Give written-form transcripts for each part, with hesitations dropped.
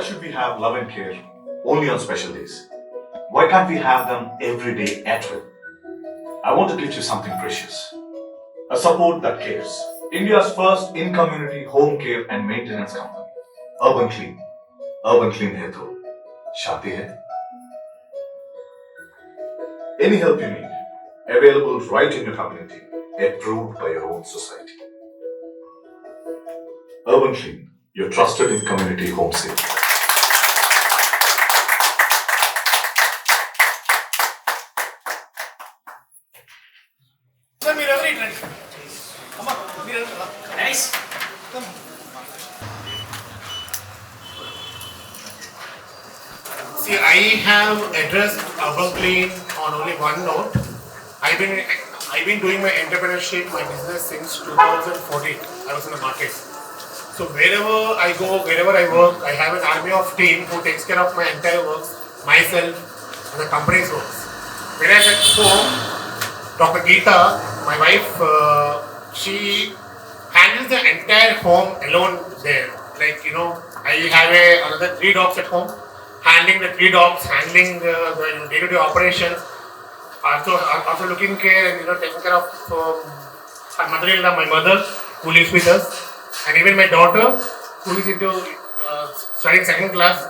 should we have love and care only on special days? Why can't we have them every day at will? I want to gift you something precious. A support that cares. India's first in-community home care and maintenance company. Urban Clean. Urban Clean hai to shaadi hai. Any help you need, available right in your community, approved by your own society. Urban Clean, your trusted in-community home safety. Nice. See, I have addressed Urban Clean on only one note. I've been doing my entrepreneurship, my business since 2014. I was in the markets. So wherever I go, wherever I work, I have an army of team who takes care of my entire works, myself, and the company's works. Whereas at home, Dr. Geeta, my wife, she handles the entire home alone there. Like, I have another 3 dogs at home, handling the 3 dogs, handling the day-to-day operations, also looking care and taking care of her mother-in-law, my mother, who lives with us, and even my daughter, who is into studying 2nd class.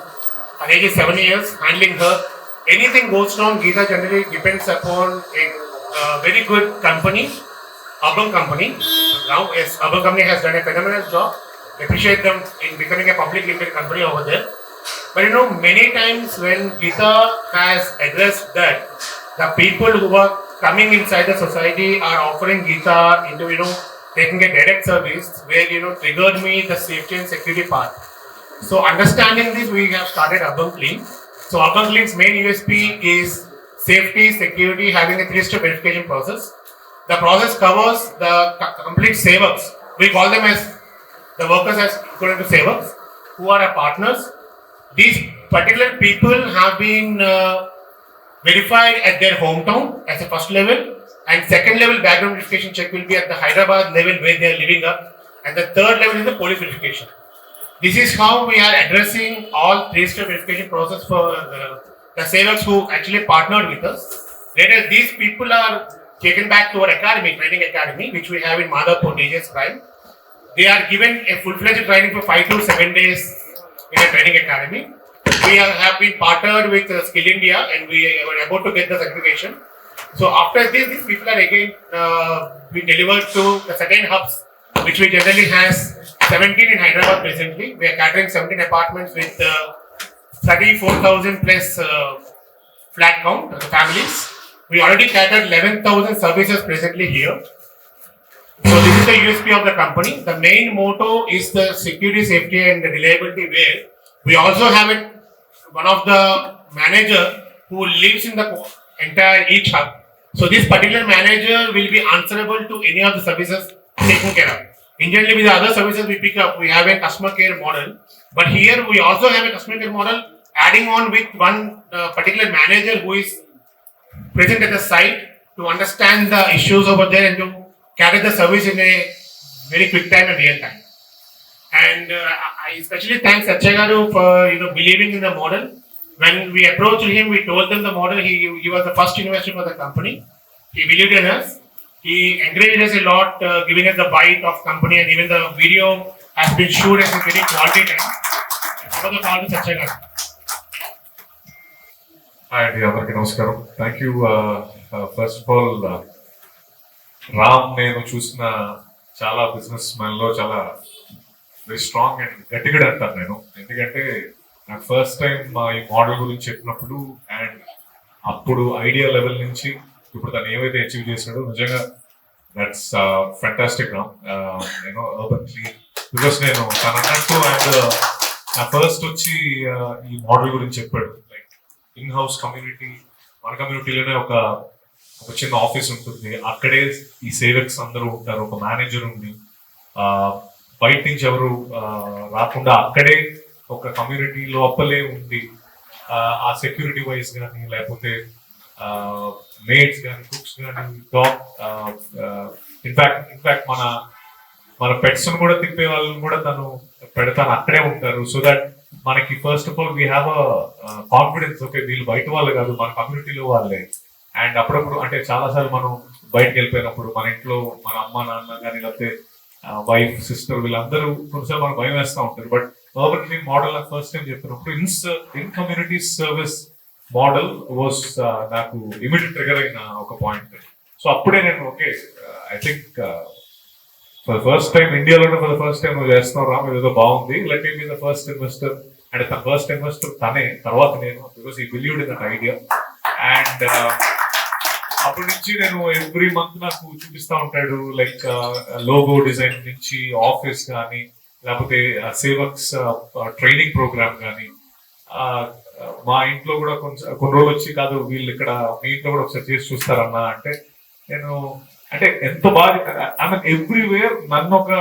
Her age is 7 years, handling her. Anything goes wrong, Geeta generally depends upon a very good company, Urban Company. Now, yes, Urban Company has done a phenomenal job. I appreciate them in becoming a public limited company over there. But many times when Geeta has addressed that, the people who are coming inside the society are offering Geeta into, taking a direct service where, triggered me the safety and security part. So understanding this, we have started Urban Clean. So Urban Clean's main USP is safety, security, having a 3-step verification process. The process covers the complete sevaks. We call them as the workers as equivalent to sevaks, who are our partners. These particular people have been verified at their hometown as a first level, and second level background verification check will be at the Hyderabad level where they are living up, and the third level is the police verification. This is how we are addressing all 3-step verification process for the sevaks who actually partnered with us. Later, these people are taken back to our academy, training academy, which we have in Madhapur, DJ's Prime. They are given a full-fledged training for 5 to 7 days in a training academy. We have been partnered with Skill India, and we are about to get the certification. So after this, these people are again being delivered to the certain hubs, which we generally has 17 in Hyderabad presently. We are catering 17 apartments with 34,000 plus flat count the families. We already catered 11,000 services presently here. So this is the USP of the company. The main motto is the security, safety, and the reliability. Where we also have one of the manager who lives in the entire each hub. So this particular manager will be answerable to any of the services taken care of. Generally, with the other services we pick up, we have a customer care model. But here we also have a customer care model, adding on with one particular manager who is present at the site to understand the issues over there and to carry the service in a very quick time and real time. And I especially thank Satya Garu for believing in the model. When we approached him, we told them the model. He was the first investor for the company. He believed in us. He encouraged us a lot, giving us the bite of company, and even the video has been shot as a very quality time. For the call to Satya Garu. Hi, అందరికీ నమస్కారం. Thank you. First of all Ram నేను చూసిన చాలా business మ్యాన్లో చాలా very strong and గట్టిగడ్ అంటాను నేను. ఎందుకంటే నాకు ఫస్ట్ టైం ఈ మోడల్ గురించి చెప్పినప్పుడు అండ్ అప్పుడు ఐడియా లెవెల్ నుంచి ఇప్పుడు తను ఏవైతే అచీవ్ చేశాడో నిజంగా that's fantastic Ram. Urban clean because నేను తను అన్నట్టు అండ్ నా ఫస్ట్ వచ్చి ఈ మోడల్ గురించి చెప్పాడు. లైక్ ఇన్ హౌస్ కమ్యూనిటీ, మన కమ్యూనిటీలోనే ఒక చిన్న ఆఫీస్ ఉంటుంది, అక్కడే ఈ సేవక్స్ అందరూ ఉంటారు, ఒక మేనేజర్ ఉంది, బయట నుంచి ఎవరు రాకుండా అక్కడే ఒక కమ్యూనిటీ లోపలే ఉంది. ఆ సెక్యూరిటీ వైజ్ కానీ లేకపోతే మేడ్స్ కానీ కుక్స్ కానీ డాగ్ ఇన్ఫాక్ట్ మన పెట్స్ కూడా తిప్పే వాళ్ళని కూడా తను పెడతాను అక్కడే ఉంటారు. సో దట్ మనకి first of all we have a confidence, okay వీళ్ళు బయట వాళ్ళు కాదు, మన కమ్యూనిటీలో వాళ్ళే. అండ్ అప్పుడప్పుడు అంటే చాలాసార్లు మనం బయటకు వెళ్ళిపోయినప్పుడు మన ఇంట్లో మన అమ్మ నాన్న కానీ లేకపోతే వైఫ్ సిస్టర్ వీళ్ళందరూ కొన్నిసార్లు మనకు భయం వేస్తూ ఉంటారు. బట్ అర్బన్ క్లీన్ మోడల్ నాకు ఫస్ట్ టైం చెప్పినప్పుడు in community service model was నాకు ఇమీడియట్ ట్రిగర్ అయిన ఒక పాయింట్. సో అప్పుడే నేను okay I think for first time ఇండియాలోనే ఫర్ ఫస్ట్ టైం నువ్వు చేస్తున్నావు రామ్, ఏదో బాగుంది, let me be the first investor. అంటే తన ఫస్ట్ ఇన్వెస్టర్ తనే, తర్వాత నేను, బికాస్ ఈ believed in that idea. And అప్పటి నుంచి నేను ఎవ్రీ మంత్ నాకు చూపిస్తా ఉంటాడు, లైక్ లోగో డిజైన్ నుంచి ఆఫీస్ కానీ లేకపోతే సేవక్స్ ట్రైనింగ్ ప్రోగ్రామ్ కానీ. మా ఇంట్లో కూడా కొన్ని రోజులు వచ్చి కాదు వీళ్ళు ఇక్కడ మీ ఇంట్లో కూడా ఒకసారి చేసి చూస్తారన్నా అంటే నేను అంటే ఎంత బాగా ఐ మీన్ ఎవ్రీవేర్ నన్ను ఒక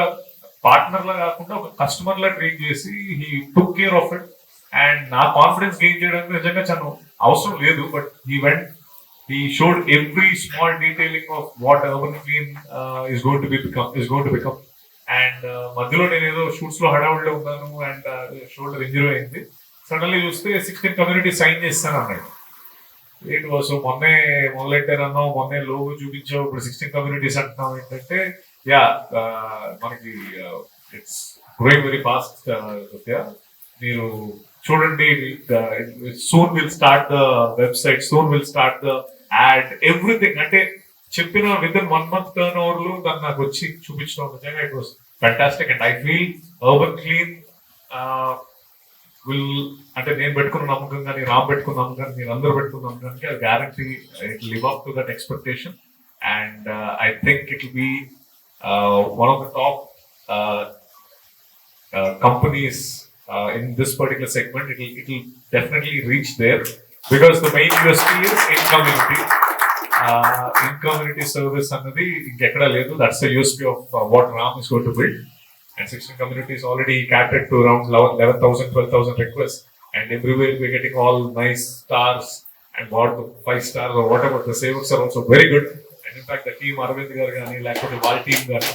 పార్ట్నర్ లా కాకుండా ఒక కస్టమర్ లా ట్రీట్ చేసి he took care of it. And నా కాన్ఫిడెన్స్ గెయిన్ చేయడానికి నిజంగా చాలా అవసరం లేదు, but he showed every small detailing of what urban clean is going to become. And మధ్యలో నేను ఏదో షూట్స్ లో హడావుడిలో ఉన్నాను అండ్ షోల్డర్ ఇంజరీ అయింది. సడన్లీ చూస్తే 16 కమ్యూనిటీ సైన్ చేస్తాను అన్నాడు. ఏంటి సో మొన్నే మొదలెట్టారన్నావు, మొన్నే లోగో చూపించావు, ఇప్పుడు 16 కమ్యూనిటీస్ అంటున్నావు ఏంటంటే యా మనకి ఇట్స్ గ్రోయింగ్ వెరీ ఫాస్ట్. మీరు చూడండి, soon will start the website, soon will start the add, everything. అంటే చెప్పిన with in 1 month turn over లో దాన్ని నాకు వచ్చి చూపించడం నిజంగా it was fantastic. And I feel urban clean will అంటే నేను పెట్టుకున్న నమ్మకం కానీ రామ్ పెట్టుకున్న నమ్మకం కానీ మీరు అందరూ పెట్టుకున్న నమ్మకానికి అది guarantee it live up to that expectation. And I think it will be one of the top companies in this particular segment. It will definitely reach there because the main USP is in community service అన్నది ఇంకెక్కడా లేదు. That's the USP of what Ram is going to build. And 16 communities already catered to around 11,000 12,000 requests, and everywhere we're getting all nice stars and what 5 stars or whatever. The savers are also very good, and in fact the team Arvind garu gaani lekapothe wall team gaani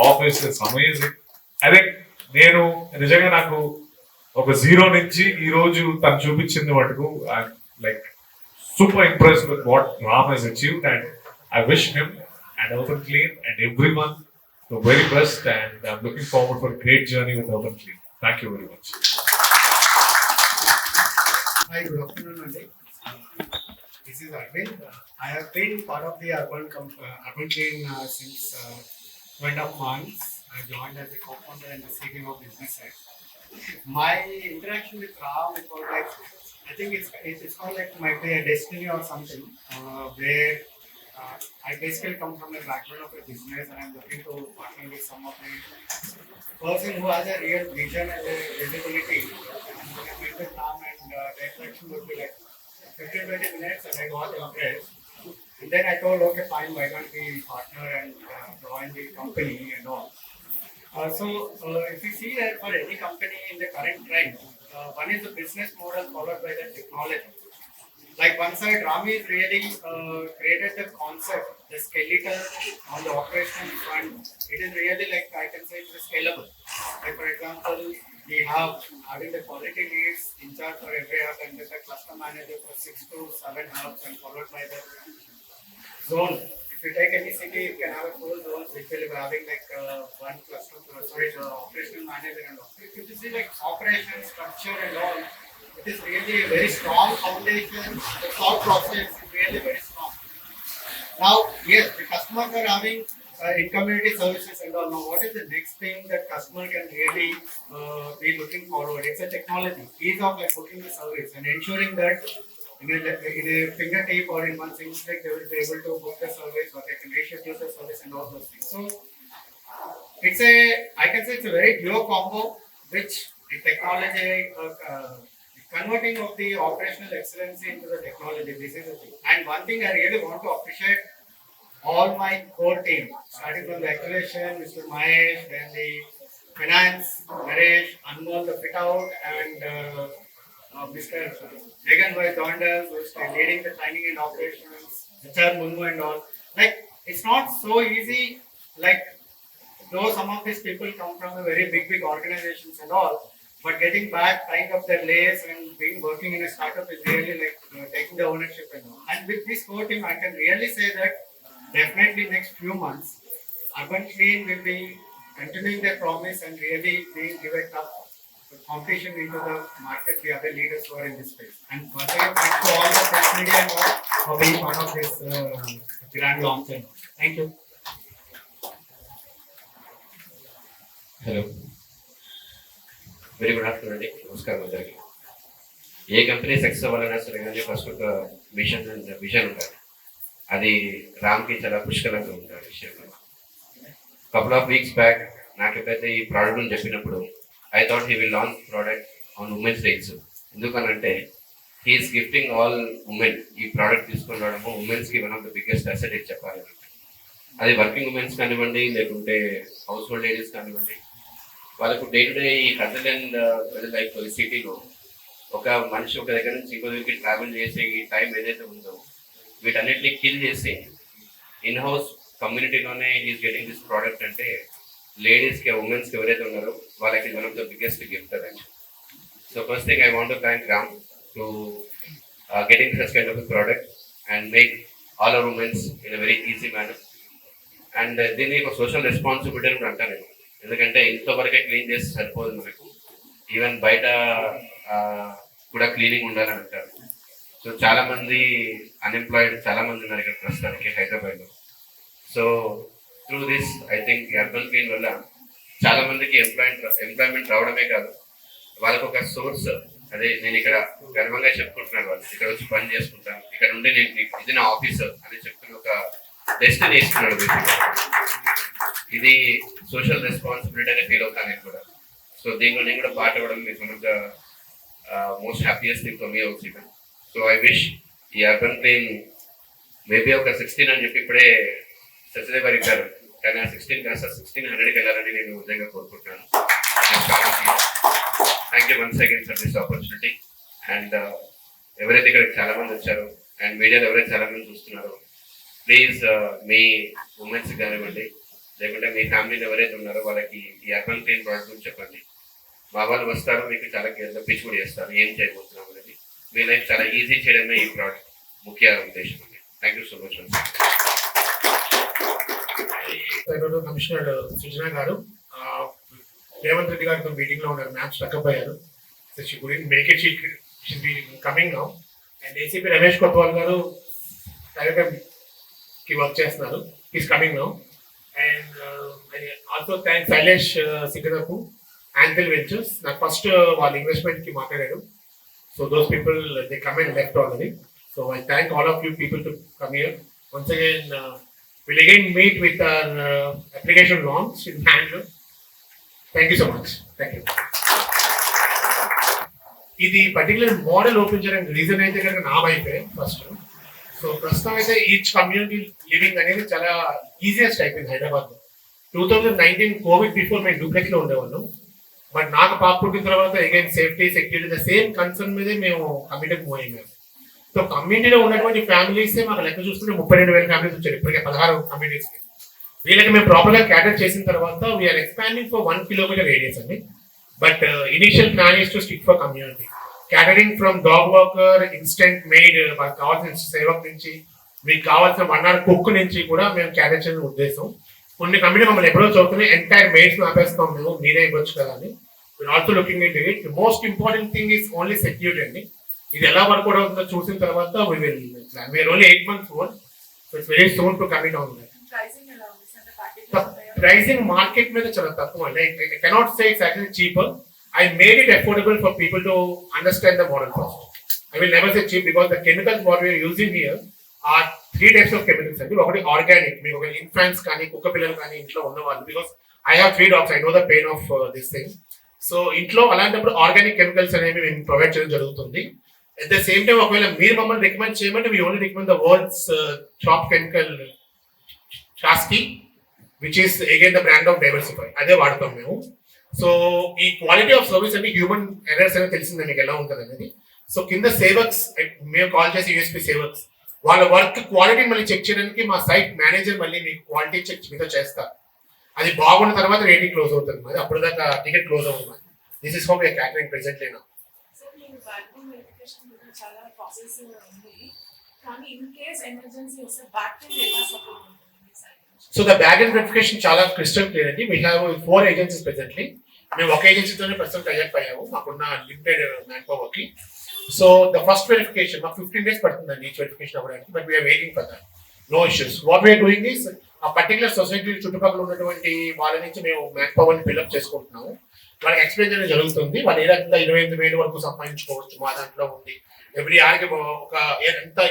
office is amazing. I think నేను నిజంగా నాకు ఒక zero నుంచి ఈ రోజు తను చూపించింది మటుకు like super impressed with what Ram he's achieved. And I wish him and Urban Clean and everyone the very best, and I'm looking forward for a great journey with Urban Clean. Thank you very much. Hi, good afternoon, Andy. This is Arvind. I have been part of the Urban Clean since 2.5 months. I joined as a co-founder and the CEO of business side. My interaction with Ram, it was like, I think it's called like might be a destiny or something, where I basically come from a background of a business and I'm looking to partner with some of the person who has a real vision and a visibility. And when I met with Ram and the interaction would be like 15-20 minutes and I got impressed. And then I told, okay, fine, why don't we partner and join the company and all. If you see that for any company in the current trend, one is the business model followed by the technology. Like one side, Rami really created the concept, the skeleton on the operational front. It is really like I can say it's scalable. Like for example, we have having the quality leads in charge for every hub and with a cluster manager for 6 to 7 hubs and followed by the zone. If you take any city, you can have a 4 zones which will be having like one cluster, the operational manager and all. If you see like operation structure and all, it is really a very strong foundation. The thought process is really very strong. Now, yes, the customers are having in-community services and all. Now, what is the next thing that customer can really be looking forward? It's a technology. Ease of like booking the service and ensuring that in a fingertip or in one single click, they will be able to book the service or they can reschedule the service and all those things. So, I can say it's a very duo combo, which the technology, converting of the operational excellence into the technology, this is the thing. And one thing I really want to appreciate all my core team, starting from the acquisition, Mr. Mahesh, then the finance, Naresh, Anmol, the fit out, and Mr. Megan by Donders, who's leading the training and operations, HR Mungu and all. Like, it's not so easy, like, though some of these people come from a very big organizations and all, But getting back, tying up their lace and being working in a startup is really like taking the ownership and all. And with this core team, I can really say that definitely next few months, Urban Clean will be continuing their promise and really being given up competition into the market, the other leaders who are in this space. And once again, thanks to all the press media and all for being part of this grand launch. Thank you. Hello very good afternoon అండి, నమస్కారం అందరికి. ఏ company success అవ్వాలన్నా సరే కానీ first ఒక vision ఉండాలి. అది రామ్కి చాలా పుష్కలంగా ఉంటుంది విషయంలో. కపుల్ ఆఫ్ వీక్స్ బ్యాక్ నాకు ఎప్పుడైతే ఈ ప్రోడక్ట్ అని చెప్పినప్పుడు I thought he will launch product on women's rights. ఎందుకనంటే హీఈస్ గిఫ్టింగ్ ఆల్ ఉమెన్. ఈ ప్రోడక్ట్ తీసుకొని రావడము ఉమెన్స్కి one of the biggest asset ఇది చెప్పాలంటే. అది వర్కింగ్ ఉమెన్స్ కానివ్వండి, లేకుంటే హౌస్ హోల్డ్ లేడీస్ కానివ్వండి, వాళ్ళకు డే టు డే ఈ హజల్ అండ్ లైక్ సిటీలో ఒక మనిషి ఒక దగ్గర నుంచి ఇంకో దగ్గరికి ట్రావెల్ చేసే ఈ టైం ఏదైతే ఉందో వీటన్నిటిని కిల్ చేసి ఇన్ హౌస్ కమ్యూనిటీలోనే ఈజ్ గెటింగ్ దిస్ ప్రోడక్ట్ అంటే లేడీస్కి ఉమెన్స్కి ఎవరైతే ఉన్నారో వాళ్ళకి one of the biggest gift అదండి. So first thing I want to thank Ram to getting such kind of product and make all our women's in a very easy manner. And దీన్ని ఒక social responsibility అని అంటాను నేను. ఎందుకంటే ఇంట్లో వరకే clean చేసి సరిపోదు మనకు, ఈవెన్ బయట కూడా క్లీనింగ్ ఉండాలని అంటారు. సో చాలామంది అన్ఎంప్లాయిడ్ చాలామంది ఉన్నారు ఇక్కడ ప్రస్తుతానికి హైదరాబాద్లో. So through this I think urban clean వల్ల చాలామందికి ఎంప్లాయ్మెంట్ రావడమే కాదు, వాళ్ళకు ఒక సోర్స్. అదే నేను ఇక్కడ గర్వంగా చెప్పుకుంటున్నాను, వాళ్ళు ఇక్కడ వచ్చి పని చేసుకుంటాను, ఇక్కడ ఉండి నేను ఇది నా ఆఫీస్ అని చెప్పుకుని ఒక డెస్టినీ ఇస్తున్నాడు. ఇది సోషల్ రెస్పాన్సిబిలిటీ అనే ఫీల్ అవుతాను నేను కూడా. సో దీనిలో నేను కూడా పార్ట్ అవ్వడం మీకు one of the most happiest thing for me also. So I wish ఈ అర్బన్ క్లీన్ మేబీ ఒక 16 అని చెప్పి ఇప్పుడే సత్యదేవ్ గారు ఇచ్చారు, కానీ ఆ 16 కాస్త 1600కి వెళ్ళాలని నేను నిజంగా కోరుకుంటున్నాను. Thank you once again for this opportunity. And ఎవరైతే ఇక్కడికి చాలా మంది వచ్చారో అండ్ మీడియాలో ఎవరైతే చాలా మంది చూస్తున్నారో ప్లీజ్ మీ ఉమెన్స్ కానివ్వండి, లేకుంటే మీ ఫ్యామిలీలో ఎవరైతే ఉన్నారో వాళ్ళకి ఈ అర్బన్ క్లీన్ ప్రోడక్ట్ గురించి చెప్పండి. మా వాళ్ళు వస్తారు, మీకు చాలా పిచ్ కూడా చేస్తారు ఏం చేయబోతున్నాం అనేది. మీ లైఫ్ చాలా ఈజీ చేయడమే ఈ ప్రోడక్ట్ ముఖ్య ఉద్దేశం అండి. Thank you so much. Commissioner Sujana garu Revanth Reddy గారితో మీటింగ్ లో ఉన్నారు, మ్యామ్ స్టక్అప్ అయ్యారు. So she couldn't make it, she be coming now. And ACP Ramesh Kotwal garu కి వర్క్ చేస్తున్నారు, is coming now. And I also thank Shailesh Sigarapu angle ventures. నాకు ఫస్ట్ వాళ్ళ ఇన్వెస్ట్మెంట్ కి మాట్లాడారు. So those people they come and left already. So I thank all of you people to come here. Once again we'll again meet with our application launch in Bangalore. Thank you so much. Thank you. ఇది particular model open చేయడానికి reason అయితే కనుక నా వైపే first. So ప్రస్తుతం అయితే each community living అనేది చాలా ఈజియెస్ట్ అయిపోయింది హైదరాబాద్లో. 2019 కోవిడ్ బిఫోర్ మేము డూప్లెక్స్ లో ఉండేవాళ్ళం. బట్ నాకు పాప పుట్టిన తర్వాత again safety security the same concern మీదే మేము కమ్యూనిటీకి మూవ్ అయ్యాము. సో కమ్యూనిటీలో ఉన్నటువంటి ఫ్యామిలీసే మాకు లెక్క చూసుకుంటే 32,000 ఫ్యామిలీస్ వచ్చారు ఇప్పటికే 16 కమ్యూనిటీస్కి. వీళ్ళకి మేము ప్రాపర్గా క్యాటర్ చేసిన తర్వాత we're expanding for 1 kilometer radius అండి. But initial plan is to stick for community. Catering from dog walker, instant maid, వాళ్ళకి కావాల్సిన సేవక్ నుంచి మీకు కావాల్సిన 1 hour కుక్ నుంచి కూడా మేము క్యాటర్ చేయడం ఉద్దేశం. కొన్ని కమ్యూనిటీ మమ్మల్ని ఎప్పుడో చదువుతున్నాయి, ఎంటైర్ మేడ్స్ ఆపేస్తాం మేము, మీరే ఇవ్వచ్చు కదా అని. We are also looking it. It most important thing is only security అండి. ఇది ఎలా వర్కౌట్ అవుతుందో చూసిన తర్వాత we are only 8 months old. So it's very soon to coming on. Pricing market మీద చాలా తక్కువ అండి. I cannot say it's actually cheaper. I made it affordable for people to understand the model first. I will never say cheap because the chemicals what we are using here are 3 types of chemicals. ఒకటి organic, మీకు ఒక infants కానీ కుక్క పిల్లలు కానీ ఇంట్లో ఉన్నవాళ్ళు, because I have 3 dogs, I know the pain of this thing. So ఇంట్లో అలాంటప్పుడు ఆర్గానిక్ కెమికల్స్ అనేవి మేము ప్రొవైడ్ చేయడం జరుగుతుంది. అట్ ద సేమ్ టైం ఒకవేళ మీరు మమ్మల్ని రికమెండ్ చేయమంటే we only recommend the world's top chemical షాస్కి, which is again the brand of diversify. అదే వాడతాం మేము. సో ఈ క్వాలిటీ ఆఫ్ సర్వీస్ అంటే హ్యూమన్ ఎర్రర్స్ అనేది తెలిసిందే మీకు ఎలా ఉంటుంది అనేది. సో కింద సేవక్స్ మేము కాల్ చేసి యూఎస్పీ సేవక్స్ వాళ్ళ వర్క్ క్వాలిటీ మళ్ళీ చెక్ చేయడానికి మా సైట్ మేనేజర్ మళ్ళీ మీకు క్వాలిటీ చెక్ మీతో చేస్తారు. అది బాగున్న తర్వాత రేటింగ్ క్లోజ్ అవుతుంది, మరి అప్పుడు దాకా టికెట్ క్లోజ్ అవుతుంది. This is how we are catering presently now. Sir మీరు బ్యాక్గ్రౌండ్ వెరిఫికేషన్ కూడా చాలా ప్రాసెస్ ఉంది కానీ ఇన్ కేస్ ఎమర్జెన్సీ వస్తే బ్యాక్ టు ఎలా సపోర్ట్ ఉంటుంది మీ సైడ్ నుంచి? So the back end verification చాలా క్రిస్టల్ క్లియర్ అండి. We have 4 agencies presently. మేము ఒక ఏజెన్సీతోనే ప్రస్తుతం టైఅప్ అయ్యాము మాకున్న లిమిటెడ్ మ్యాన్ పవర్కి. సో ద ఫస్ట్ వెరిఫికేషన్ మాకు 15 days పడుతుందండి ఈచ్ వెరిఫికేషన్ అవ్వడానికి. But we are waiting for that. No issues. What we are doing is ఆ పర్టికులర్ సొసైటీ చుట్టుపక్కల ఉన్నటువంటి వాళ్ళ నుంచి మేము మ్యాన్ పవర్ని ఫిల్అప్ చేసుకుంటున్నాము. వాళ్ళకి ఎక్స్ప్లెయిన్ చేయడం జరుగుతుంది. వాళ్ళు ఏ రకంగా 28,000 వరకు సంపాదించుకోవచ్చు మా దాంట్లో ఉంది. ఎవ్రీ ఆర్కి ఒక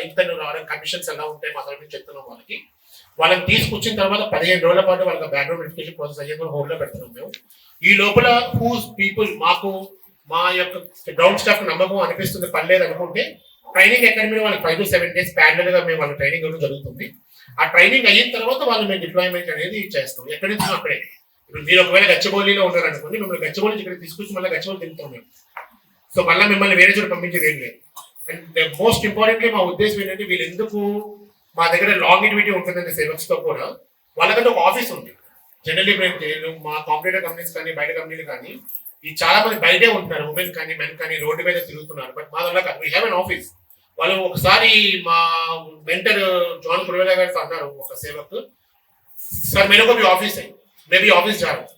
ఇంత రావడం కమిషన్స్ ఎలా ఉంటాయి మా సైడ్ నుంచి చెప్తున్నాం వాళ్ళకి. వాళ్ళని తీసుకొచ్చిన తర్వాత 15 రోజుల పాటు వాళ్ళకి బ్యాక్గ్రౌండ్ వెరిఫికేషన్ ప్రాసెస్ అయ్యేందుకు హోల్డ్లో పెడుతున్నాం మేము. ఈ లోపల హూస్ పీపుల్ మాకు మా యొక్క గ్రౌండ్ స్టాఫ్ నమ్మకం అనిపిస్తుంది పర్లేదు అనుకుంటే ట్రైనింగ్ అకాడమీలో వాళ్ళకి 5 to 7 days ప్యారలల్ గా మేము వాళ్ళ ట్రైనింగ్ ఇవ్వడం జరుగుతుంది. ఆ ట్రైనింగ్ అయిన తర్వాత వాళ్ళు మేము డిప్లాయ్మెంట్ అనేది చేస్తాం. ఎక్కడి నుంచి అక్కడే. ఇప్పుడు మీరు ఒకవేళ గచ్చిబౌలిలో ఉన్నారనుకోండి, మిమ్మల్ని గచ్చిబౌలి ఇక్కడ తీసుకొచ్చి మళ్ళీ గచ్చిబౌలి తింటాం మేము. సో మళ్ళీ మిమ్మల్ని వేరే చోట పంపించేది ఏం లేదు. అండ్ మోస్ట్ ఇంపార్టెంట్లీ మా ఉద్దేశం ఏంటంటే వీళ్ళు ఎందుకు మా దగ్గర లాంగిటివిటీ ఉంటుందంటే సేవక్స్ తో కూడా వాళ్ళకంటే ఒక ఆఫీస్ ఉంది. జనరల్లీ నేను మా కాంపిటేటర్ కంపెనీస్ కానీ బయట కంపెనీలు కానీ ఈ చాలా మంది బయటే ఉంటున్నారు, ఉమెన్ కానీ మెన్ కానీ రోడ్డు మీద తిరుగుతున్నారు. బట్ మా దగ్గర వీ హ్యావ్ ఎన్ ఆఫీస్. వాళ్ళు ఒకసారి మా మెంటర్ జాన్ కురవేల గారితో అన్నారు ఒక సేవకు, సార్ मेरे को भी ऑफिस है, मैं भी ऑफिस जा रहा हूं.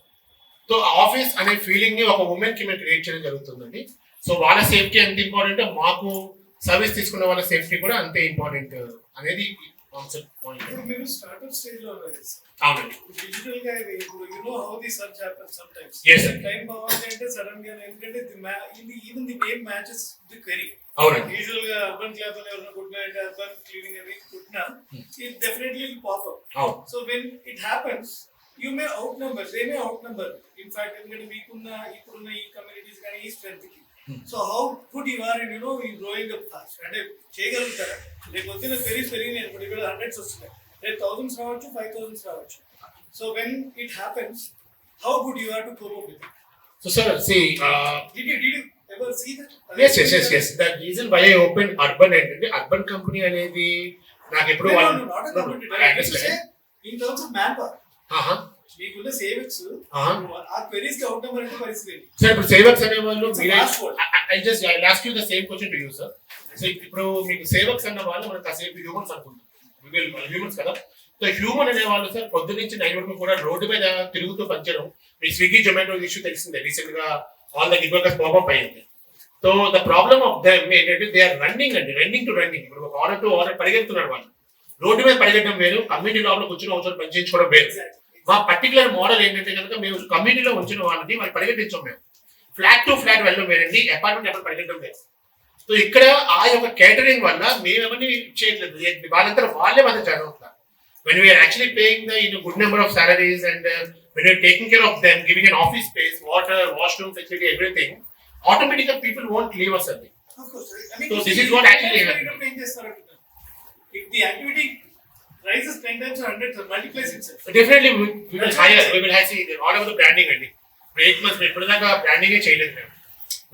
तो ఆఫీస్ అనే ఫీలింగ్ ని ఒక ఉమెన్ కి మేము క్రియేట్ చేయడం జరుగుతుందండి. సో వాళ్ళ సేఫ్టీ ఎంత ఇంపార్టెంట్, మాకు సర్వీస్ తీసుకున్న వాళ్ళ సేఫ్టీ కూడా అంతే ఇంపార్టెంట్ అనేది కాన్సెప్ట్ పాయింట్. ఇప్పుడు మీరు స్టార్ట్అప్ స్టేజ్ లో ఉన్నారు సార్. అవునండి. డిజిటల్ గా ఇప్పుడు you know how the search happens sometimes. Yes, sir. Time బాగుంది అంటే సడన్ గా ఎందుకంటే even the name matches the query. అవునండి. యూజువల్ గా అర్బన్ క్లాత్ లో ఎవరైనా కుట్టినా అంటే అర్బన్ క్లీనింగ్ అని కుట్టినా it definitely will pop up. అవును. So when it happens you may out number, they may out number. In fact ఎందుకంటే మీకున్న ఇప్పుడున్న ఈ కమ్యూనిటీస్ కానీ ఈ స్ట్రెంత్ కి. So how good you are and you know you growing up fast అంటే చేయగలుగుతారా? రేపు వచ్చిన క్వెరీస్ పెరిగినాయి ఇప్పుడు ఇక్కడ 100s వస్తున్నాయి, రేపు 1000s రావచ్చు, 5000s రావచ్చు. So when it happens how good you are to cope up with it? So sir, see, Did you ever see that? yes. The reason why I opened Urban ఏంటంటే urban company అనేది నాకు ఎప్పుడు No, not a competitor. I used to say in terms of manpower. మీకున్న savings ఆ queries కి out number అంటే పరిస్థితి ఏంటి? సార్ ఇప్పుడు సేవక్స్ అనే వాళ్ళు Passport. I ask you the same question to you sir. So ఇప్పుడు మీకు సేవక్స్ అన్న వాళ్ళు మనకు కాసేపు హ్యూమన్స్ అనుకుంటాం, హ్యూమన్స్ కదా. సో హ్యూమన్ అనే వాళ్ళు సార్ పొద్దు నుంచి 9 వరకు కూడా రోడ్డు మీద తిరుగుతూ పనిచేయడం. మీ స్విగ్గీ జొమాటో ఇష్యూ తెలిసిందే, రీసెంట్ గా all the gig workers pop up అయ్యింది. So the problem of them ఏంటంటే they are running to running. ఇప్పుడు ఒక ఆర్డర్ టు ఆర్డర్ పరిగెత్తున్నారు వాళ్ళు. రోడ్డు మీద పరిగెత్తడం వేరు, కమ్యూనిటీ లోపల కూర్చొని ఒకసారి పని చేయించుకోవడం వేరు. మా పర్టికులర్ మోడల్ ఏంటంటే కనుక మేము కమ్యూనిటీలో ఉంచిన వాళ్ళని వాళ్ళు పరిగెట్టించాం. మేము ఫ్లాట్ టు ఫ్లాట్ వెళ్ళడం వేరండి, అపార్ట్మెంట్ ఎక్కడ పరిగెత్తడం వేరు. సో ఇక్కడ ఆ యొక్క కేటరింగ్ వల్ల మేము ఎవరిని చేయట్లేదు, వాళ్ళంతా వాళ్ళే మన చదువుతున్నారు. When we are actually paying the good number of salaries and when we are taking care of them, giving an office space, water, washroom facility, everything, automatically people won't leave us early. Of course. I mean, So this is what actually happened. If the activity rises 10 times or 100 times, multiplies itself. So definitely we will hire, we will have see all over the branding అండి. 8 months ఇప్పుడు దాకా branding చేయలేదు మేము.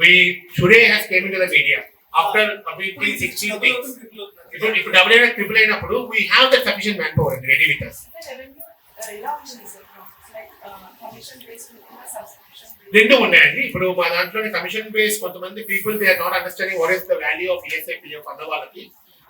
We today has came into the media after completing 16 things. ఇప్పుడు double అయినా triple అయినప్పుడు we have the sufficient manpower ready with us. Revenue ఎలా ఉంటుంది సార్? లైక్ కమిషన్ బేస్డ్ ఉంటుందా, సబ్స్క్రిప్షన్ బేస్డ్? రెండు ఉన్నాయండి. ఇప్పుడు మా దాంట్లో కమిషన్ బేస్ కొంతమంది people they are not understanding what is the value of ESI PF అన్న వాళ్ళకి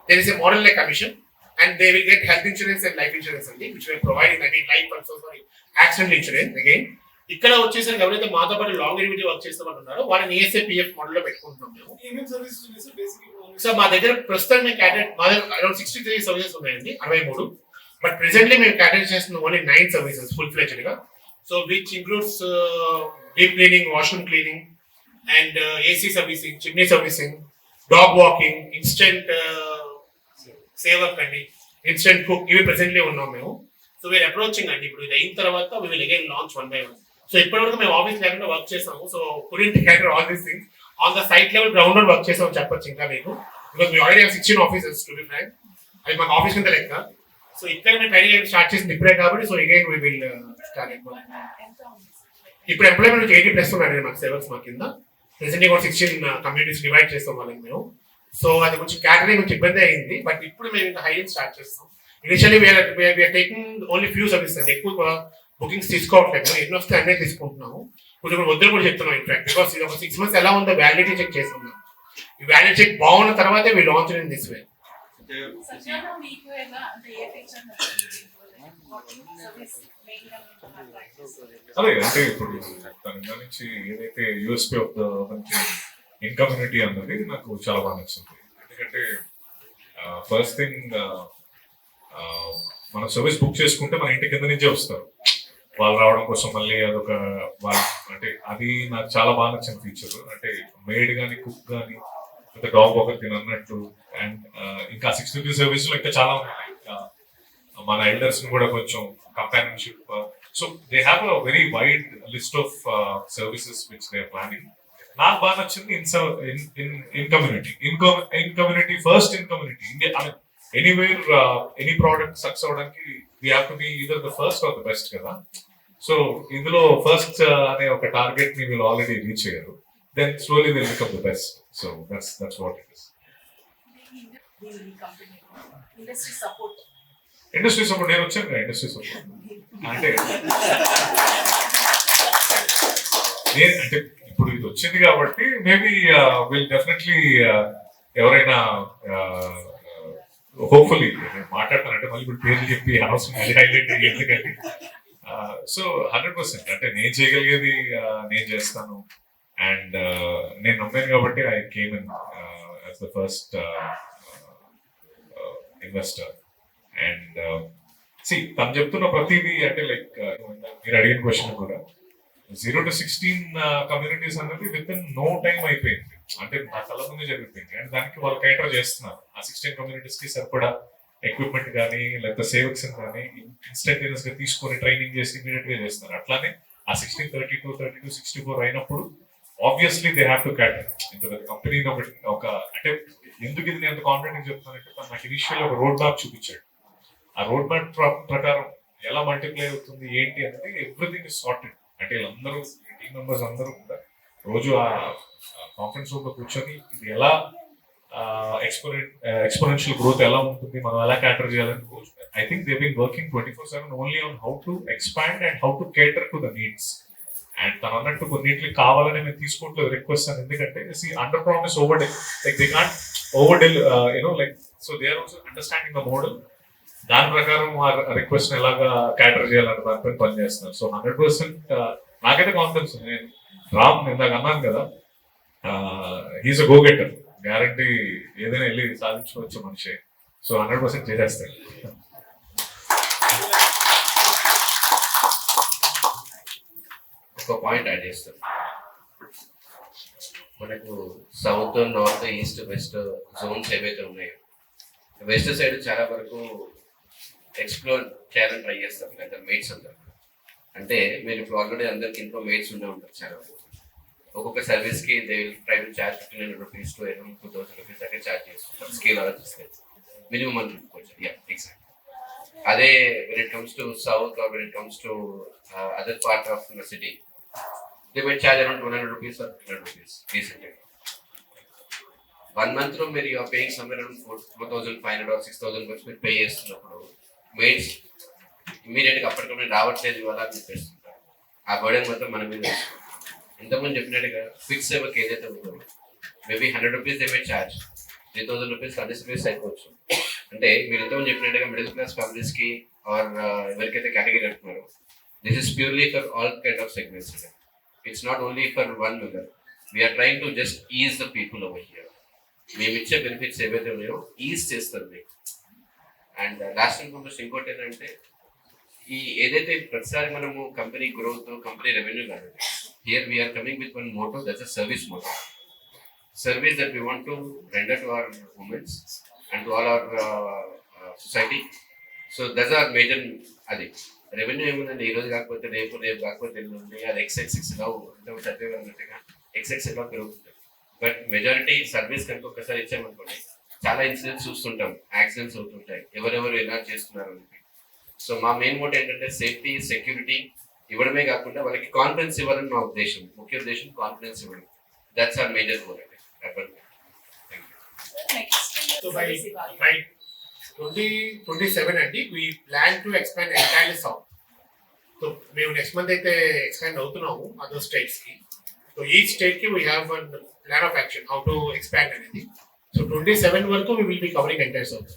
there is a model like commission and they will get health insurance and life insurance అండి which we providing again life also sorry accident insurance again. ఇక్కడ వచ్చేసరికి ఎవరైతే మాతో పాటు long eligibility work చేస్తామంటున్నారో వాళ్ళని ESI PF model లో పెట్టుకుంటున్నాం మేము. ఏమేమి సర్వీసెస్ ఉన్నాయి సార్ బేసిక్లీ? సో మా దగ్గర ప్రస్తుతం మేము క్యాటరేట్ మా దగ్గర అరౌండ్ 63 సర్వీసెస్ ఉన్నాయండి, 63. బట్ ప్రెసెంట్లీ మేము క్యాటరేట్ చేస్తున్న ఓన్లీ 9 సర్వీసెస్ ఫుల్ ఫ్లెజ్డ్ గా. So which includes deep cleaning, washroom cleaning and AC servicing, chimney servicing, dog walking, instant Sevak అండి, ఇన్స్టెంట్ కుక్, ఇవి ప్రెసెంట్లీ ఉన్నాం మేము. సో వీఆర్ అప్రోచింగ్ అండి. ఇప్పుడు ఇది అయిన తర్వాత we will again launch 1 by 1. So ఇప్పటివరకు మేము ఆఫీస్ లేకుండా వర్క్ చేస్తాము. So couldn't cater all these things on the site level ground లో వర్క్ చేస్తామని చెప్పొచ్చు ఇంకా మీకు. Because we already have 16 offices to be frank. అది మాకు ఆఫీస్ కింద లెక్క. సో ఇక్కడ మేము ట్రైనింగ్ స్టార్ట్ చేసింది ఇప్పుడే కాబట్టి so again we will start. ఎంత ఉంది సార్? ఇప్పుడు ఎంప్లాయ్మెంట్ 80+ ఉన్నారండి మాకు సేవల్స్ మా కింద. ప్రెసెంట్లీ కూడా 16 కమ్యూనిటీస్ డివైడ్ చేస్తాం వాళ్ళకి మేము. సో అది కొంచెం క్యాటరింగ్ కొంచెం ఇబ్బంది అయింది. బట్ ఇప్పుడు మేము ఇంకా హైరింగ్ స్టార్ట్ చేస్తాం. Initially we are taking only few services అండి. ఎక్కువ బుకింగ్స్ తీసుకోవట్లేదు, ఎన్ని వస్తే అన్నీ తీసుకుంటున్నాము. కొంచెం వద్దని కూడా చెప్తున్నాం. ఇన్ఫాక్ట్ బికాస్ ఇది ఒక 6 months ఎలా ఉందో వ్యాలిడిటీ చెక్ చేస్తున్నాం. ఈ వ్యాలిడిటీ చెక్ బాగున్న తర్వాతే we launch in this way. సత్యాన మీకు ఎలా అంటే ఏ ఫీచర్ నచ్చింది సర్వీస్ మెయిన్ గా అదే అంటే ఇప్పుడు దాని నుంచి ఏదైతే USP of the in community అన్నది నాకు చాలా బాగా నచ్చింది. ఎందుకంటే ఫస్ట్ థింగ్ మన సర్వీస్ బుక్ చేసుకుంటే మన ఇంటి కింద నుంచే వస్తారు. వాళ్ళు రావడం కోసం మళ్ళీ అదొక వాళ్ళు అంటే అది నాకు చాలా బాగా నచ్చిన ఫీచర్. అంటే మేడ్ కానీ కుక్ కానీ లేదా డాగ్ ఒకరు తినన్నట్టు. అండ్ ఇంకా 650 సర్వీస్లో ఇంకా చాలా ఉన్నాయి. ఇంకా మన ఎల్డర్స్ ని కూడా కొంచెం companionship. So they have a very wide list of services which they are planning. నాకు బాగా నచ్చింది in community first in community India. I mean anywhere any product success అవడానికి we have to be either the first or the best కదా. So ఇందులో first అనే ఒక target ని వీళ్ళు ఆల్రెడీ రీచ్ అయ్యారు. Then slowly will become the best. So that's what it is. Company industry support industry support నేను వచ్చాను కదా. ఇండస్ట్రీ సపోర్ట్ అంటే అంటే ఇప్పుడు ఇది వచ్చింది కాబట్టి మేబీ విల్ డెఫినెట్లీ ఎవరైనా హోప్ఫుల్లీ నేను మాట్లాడతానంటే మళ్ళీ ఇప్పుడు పేర్లు చెప్పి అవసరం అది హైలైట్ ఎందుకంటే సో 100% అంటే నేను చేయగలిగేది నేను చేస్తాను. అండ్ నేను నమ్మాను కాబట్టి I came in as the first investor. And తను చెప్తున్న ప్రతిదీ అంటే లైక్ మీరు అడిగిన క్వశ్చన్ కూడా 0 to 16 కమ్యూనిటీస్ అనేది విత్ ఇన్ నో టైం అయిపోయింది. అంటే నా కళ్ళ ముందే జరిగిపోయింది. అండ్ దానికి వాళ్ళు కైటర్ చేస్తున్నారు. ఆ 16 కమ్యూనిటీస్ కి సరిపడా ఎక్విప్మెంట్ కానీ లేకపోతే సేవక్స్ కానీ ఇన్స్టంటేనియస్ గా తీసుకొని ట్రైనింగ్ చేసి ఇమీడియట్ గా చేస్తున్నారు. అట్లానే ఆ 1632 64 అయినప్పుడు ఆబ్వియస్లీ దే హ్యావ్ టు క్యాటర్ ఇంత పెద్ద కంపెనీని ఒక అంటే ఎందుకు ఇది నేను కాన్ఫిడెంట్ చెప్తానంటే నాకు ఇనిషియల్ ఒక రోడ్ మ్యాప్ చూపించాడు. ఆ రోడ్ మ్యాప్ ప్రకారం ఎలా మల్టిప్లై అవుతుంది ఏంటి అనేది ఎవ్రీథింగ్ ఇస్ సార్టెడ్. అంటే వీళ్ళందరూ టీమ్ మెంబర్స్ అందరూ కూడా రోజు ఆ కాన్ఫరెన్స్ రూమ్ లో కూర్చొని ఇది ఎలా ఎక్స్పోనెన్షియల్ గ్రోత్ ఎలా ఉంటుంది, మనం ఎలా క్యాటర్ చేయాలని I think they been working 24/7 only on how to expand and how to cater to the needs. And తను అన్నట్టు కొన్నింటికి కావాలని మేము తీసుకోవట్లేదు రిక్వెస్ట్ అని. ఎందుకంటే under promise over like they can't over deliver like so they are also understanding the model. దాని ప్రకారం ఆ రిక్వెస్ట్ ఎలాగా క్యాటర్ చేయాలని దానిపై పనిచేస్తున్నారు. సో 100% నాకైతే కాన్ఫిడెన్స్. నేను రామ్ ఇందాక అన్నాను కదా, he's a go getter. Guarantee ఏదైనా వెళ్ళి సాధించుకోవచ్చు మనిషి. సో 100% చేసేస్తాడు. ఒక పాయింట్ యాడ్ చేస్తాను. మనకు south, north, east, west zones ఏవైతే ఉన్నాయో వెస్ట్ సైడ్ చాలా వరకు ఎక్స్ప్లోర్ చేయాలని ట్రై చేస్తాం కదా మేట్స్ అందరు. అంటే మీరు ఇప్పుడు ఆల్రెడీ అందరికి ఇంట్లో మేట్స్ ఉండే ఉంటారు చాలా వరకు. ఒక్కొక్క సర్వీస్కి they will try to charge 1500 rupees to 2000 rupees దాకా ఛార్జ్ చేస్తుంటారు. స్కేల్ ఆలోచిస్తే మినిమం అని చెప్పుకోవచ్చు. ఎగ్జాక్ట్ అదే when it comes to south or when it comes to other part of the city, they might charge around 200 rupees or 300 rupees decently. 1 month లో మీరు are paying somewhere around 4,500 or 6,000 bucks మీరు pay చేస్తున్నప్పుడు mains ఇమీడియట్గా అప్పటికప్పుడు రావట్లేదు ఇవాళ అని చెప్పేస్తుంటారు. ఆ బర్డెన్ మొత్తం మన మీద వేసుకుంటాం. ఇంతకుముందు చెప్పినట్టుగా ఫిక్స్ సేవకి ఏదైతే ఉందో maybe 100 rupees they may charge 3,000 rupees service అయిపోవచ్చు. అంటే మీరు ఇంతకుముందు చెప్పినట్టుగా మిడిల్ క్లాస్ ఫ్యామిలీస్కి ఆర్ ఎవరికైతే కేటగిరీ అంటున్నారో this is purely for all kind of segments. It's not only for one member. We're trying to just ease the people over here. మేము ఇచ్చే బెనిఫిట్స్ ఏవైతే ఉన్నాయో ఈజ్ చేస్తారు మీకు. అండ్ లాస్ట్ అండ్ ఫార్మోస్ట్ ఇంకోటి ఏంటంటే ఈ ఏదైతే ప్రతిసారి మనము కంపెనీ గ్రోత్, కంపెనీ రెవెన్యూ కాదు, here we are coming with one motto, that's a service motto. Service that we want to render to our women and to all our society. So that's our major అది revenue ఏముందండి, ఈ రోజు కాకపోతే రేపు, రేపు కాకపోతే ఎల్లుండి, అది XXX ఇలా చదివే అన్నట్టుగా XX ఇలా పెరుగుతుంది. బట్ మెజారిటీ సర్వీస్ కనుక ఒకసారి ఇచ్చామనుకోండి చాలా ఇన్సిడెంట్స్ చూస్తుంటాం, యాక్సిడెంట్స్ అవుతుంటాయి, ఎవరెవరు ఎలా చేస్తున్నారు అని. సో మా మెయిన్ మోట్ ఏంటంటే సేఫ్టీ, సెక్యూరిటీ ఇవ్వడమే కాకుండా వాళ్ళకి కాన్ఫిడెన్స్ ఇవ్వాలని మా ఉద్దేశం, ముఖ్య ఉద్దేశం కాన్ఫిడెన్స్ ఇవ్వడం. దట్స్ అవర్ మేజర్ గోల్ అండి. So by 2027 అండి we plan to expand entirely south. So మేము నెక్స్ట్ మంత్ అయితే ఎక్స్పాండ్ అవుతున్నాము అదర్ స్టేట్స్కి. సో ఈ స్టేట్కి we have one plan of action how to expand అనేది. సో 27 వరకు we will be covering entire south.